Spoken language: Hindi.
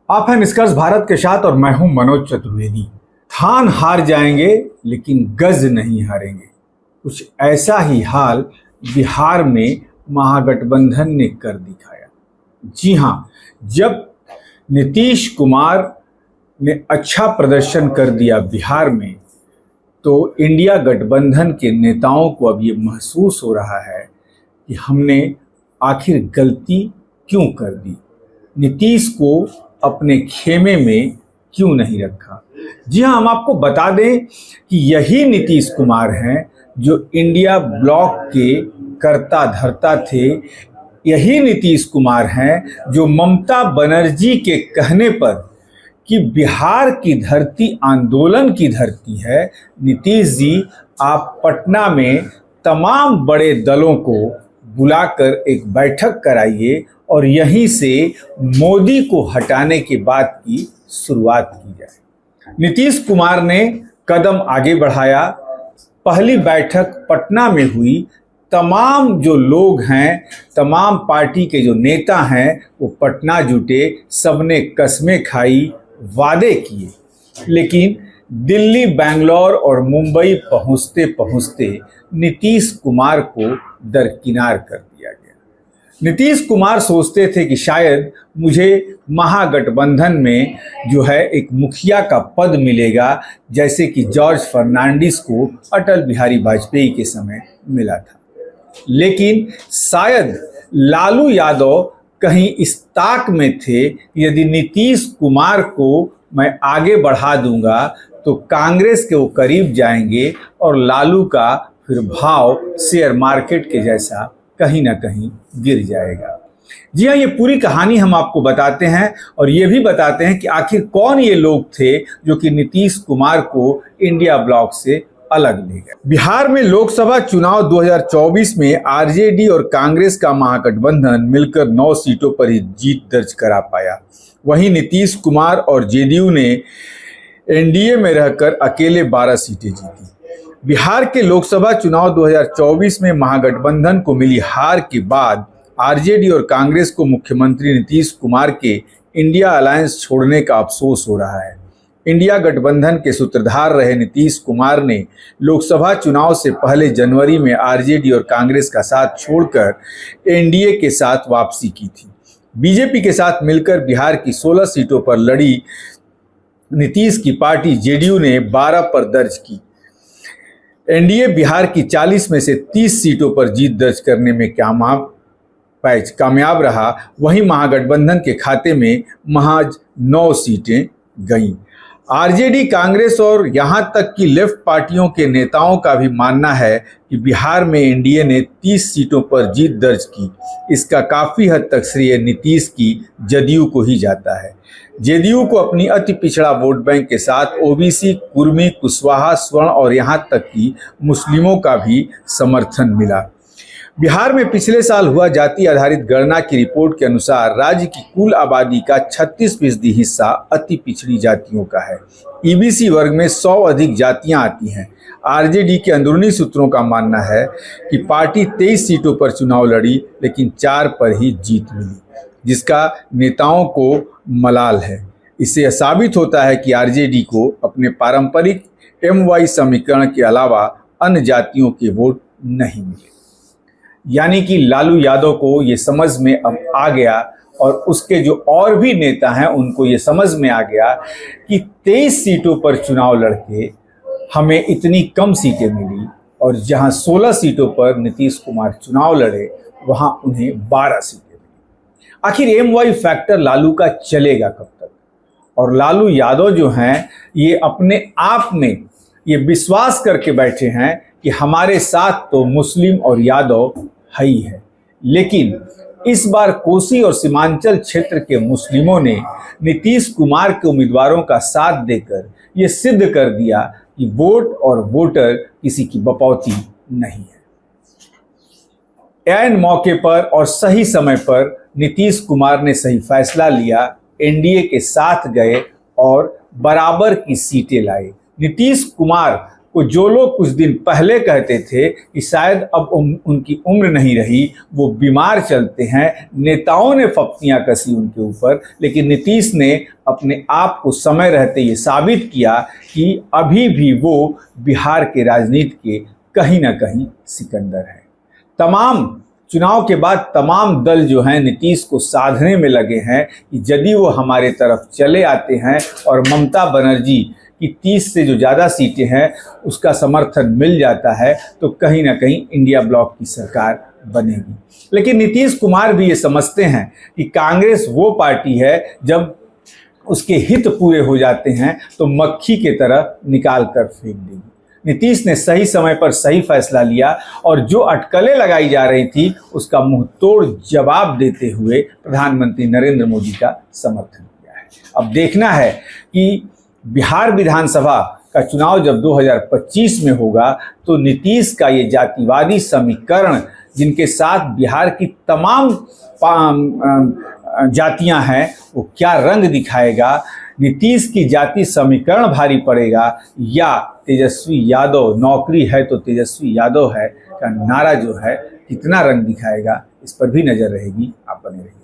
आप हैं निष्कर्ष भारत के साथ और मैं हूं मनोज चतुर्वेदी। थान हार जाएंगे लेकिन गज नहीं हारेंगे। कुछ ऐसा ही हाल बिहार में महागठबंधन ने कर दिखाया। जी हां, जब नीतीश कुमार ने अच्छा प्रदर्शन कर दिया बिहार में, तो इंडिया गठबंधन के नेताओं को अब ये महसूस हो रहा है कि हमने आखिर गलती क्यों कर दी, नीतीश को अपने खेमे में क्यों नहीं रखा। जी हाँ, हम आपको बता दें कि यही नीतीश कुमार हैं जो इंडिया ब्लॉक के कर्ता धर्ता थे। यही नीतीश कुमार हैं जो ममता बनर्जी के कहने पर कि बिहार की धरती आंदोलन की धरती है, नीतीश जी आप पटना में तमाम बड़े दलों को बुलाकर एक बैठक कराइए और यहीं से मोदी को हटाने की बात की शुरुआत की जाए। नीतीश कुमार ने कदम आगे बढ़ाया। पहली बैठक पटना में हुई। तमाम जो लोग हैं, तमाम पार्टी के जो नेता हैं, वो पटना जुटे, सबने कस्में खाई, वादे किए, लेकिन दिल्ली, बेंगलोर और मुंबई पहुंचते पहुंचते नीतीश कुमार को दरकिनार कर दिया गया। नीतीश कुमार सोचते थे कि शायद मुझे महागठबंधन में जो है एक मुखिया का पद मिलेगा, जैसे कि जॉर्ज फर्नांडिस को अटल बिहारी वाजपेयी के समय मिला था। लेकिन शायद लालू यादव कहीं इस ताक में थे, यदि नीतीश कुमार को मैं आगे बढ़ा दूंगा तो कांग्रेस के वो करीब जाएंगे और लालू का फिर भाव शेयर मार्केट के जैसा कहीं ना कहीं गिर जाएगा। जी हाँ, ये पूरी कहानी हम आपको बताते हैं और ये भी बताते हैं कि आखिर कौन ये लोग थे जो कि नीतीश कुमार को इंडिया ब्लॉक से अलग ले गए। बिहार में लोकसभा चुनाव 2024 में आरजेडी और कांग्रेस का महागठबंधन मिलकर 9 सीटों पर ही जीत दर्ज करा पाया। वहीं नीतीश कुमार और जेडीयू ने एनडीए में रहकर अकेले 12 सीटें जीती। बिहार के लोकसभा चुनाव 2024 में महागठबंधन को मिली हार के बाद आरजेडी और कांग्रेस को मुख्यमंत्री नीतीश कुमार के इंडिया अलायंस छोड़ने का अफसोस हो रहा है। इंडिया गठबंधन के सूत्रधार रहे नीतीश कुमार ने लोकसभा चुनाव से पहले जनवरी में आरजेडी और कांग्रेस का साथ छोड़कर एनडीए के साथ वापसी की थी। बीजेपी के साथ मिलकर बिहार की 16 सीटों पर लड़ी नीतीश की पार्टी जेडीयू ने 12 पर दर्ज की। एनडीए बिहार की 40 में से 30 सीटों पर जीत दर्ज करने में कामयाब रहा। वहीं महागठबंधन के खाते में महज 9 सीटें गईं। आरजेडी, कांग्रेस और यहां तक कि लेफ्ट पार्टियों के नेताओं का भी मानना है कि बिहार में एनडीए ने 30 सीटों पर जीत दर्ज की। इसका काफ़ी हद तक श्रेय नीतीश की जदयू को ही जाता है। जेडीयू को अपनी अति पिछड़ा वोट बैंक के साथ ओबीसी, कुर्मी, कुशवाहा, स्वर्ण और यहां तक कि मुस्लिमों का भी समर्थन मिला। बिहार में पिछले साल हुआ जाति आधारित गणना की रिपोर्ट के अनुसार राज्य की कुल आबादी का 36% हिस्सा अति पिछड़ी जातियों का है। ईबीसी वर्ग में 100 अधिक जातियां आती हैं। आरजेडी के अंदरूनी सूत्रों का मानना है कि पार्टी 23 सीटों पर चुनाव लड़ी, लेकिन 4 पर ही जीत मिली, जिसका नेताओं को मलाल है। इससे यह साबित होता है कि आरजेडी को अपने पारंपरिक एमवाई समीकरण के अलावा अन्य जातियों के वोट नहीं मिले। यानी कि लालू यादव को ये समझ में अब आ गया और उसके जो और भी नेता हैं उनको ये समझ में आ गया कि 23 सीटों पर चुनाव लड़के हमें इतनी कम सीटें मिली और जहां 16 सीटों पर नीतीश कुमार चुनाव लड़े वहां उन्हें 12 सीटें मिली। आखिर एमवाई फैक्टर लालू का चलेगा कब तक? और लालू यादव जो हैं ये अपने आप में ये विश्वास करके बैठे हैं कि हमारे साथ तो मुस्लिम और यादव है ही है, लेकिन इस बार कोसी और सीमांचल क्षेत्र के मुस्लिमों ने नीतीश कुमार के उम्मीदवारों का साथ देकर ये सिद्ध कर दिया कि वोट और वोटर किसी की बपौती नहीं है। ऐन मौके पर और सही समय पर नीतीश कुमार ने सही फैसला लिया, एनडीए के साथ गए और बराबर की सीटें लाए। नीतीश कुमार वो जो लोग कुछ दिन पहले कहते थे कि शायद अब उनकी उम्र नहीं रही, वो बीमार चलते हैं, नेताओं ने फप्तियां कसी उनके ऊपर, लेकिन नीतीश ने अपने आप को समय रहते ये साबित किया कि अभी भी वो बिहार के राजनीति के कहीं ना कहीं सिकंदर है। तमाम चुनाव के बाद तमाम दल जो हैं नीतीश को साधने में लगे हैं कि यदि वो हमारे तरफ चले आते हैं और ममता बनर्जी की 30 से जो ज़्यादा सीटें हैं उसका समर्थन मिल जाता है तो कहीं ना कहीं इंडिया ब्लॉक की सरकार बनेगी। लेकिन नीतीश कुमार भी ये समझते हैं कि कांग्रेस वो पार्टी है जब उसके हित पूरे हो जाते हैं तो मक्खी के तरह निकाल कर फेंक देगी। नीतीश ने सही समय पर सही फैसला लिया और जो अटकलें लगाई जा रही थी उसका मुंह तोड़ जवाब देते हुए प्रधानमंत्री नरेंद्र मोदी का समर्थन किया है। अब देखना है कि बिहार विधानसभा का चुनाव जब 2025 में होगा तो नीतीश का ये जातिवादी समीकरण जिनके साथ बिहार की तमाम जातियां हैं वो क्या रंग दिखाएगा। नीतीश की जाति समीकरण भारी पड़ेगा या तेजस्वी यादव नौकरी है तो तेजस्वी यादव है का नारा जो है कितना रंग दिखाएगा, इस पर भी नजर रहेगी। आप बने रहिए।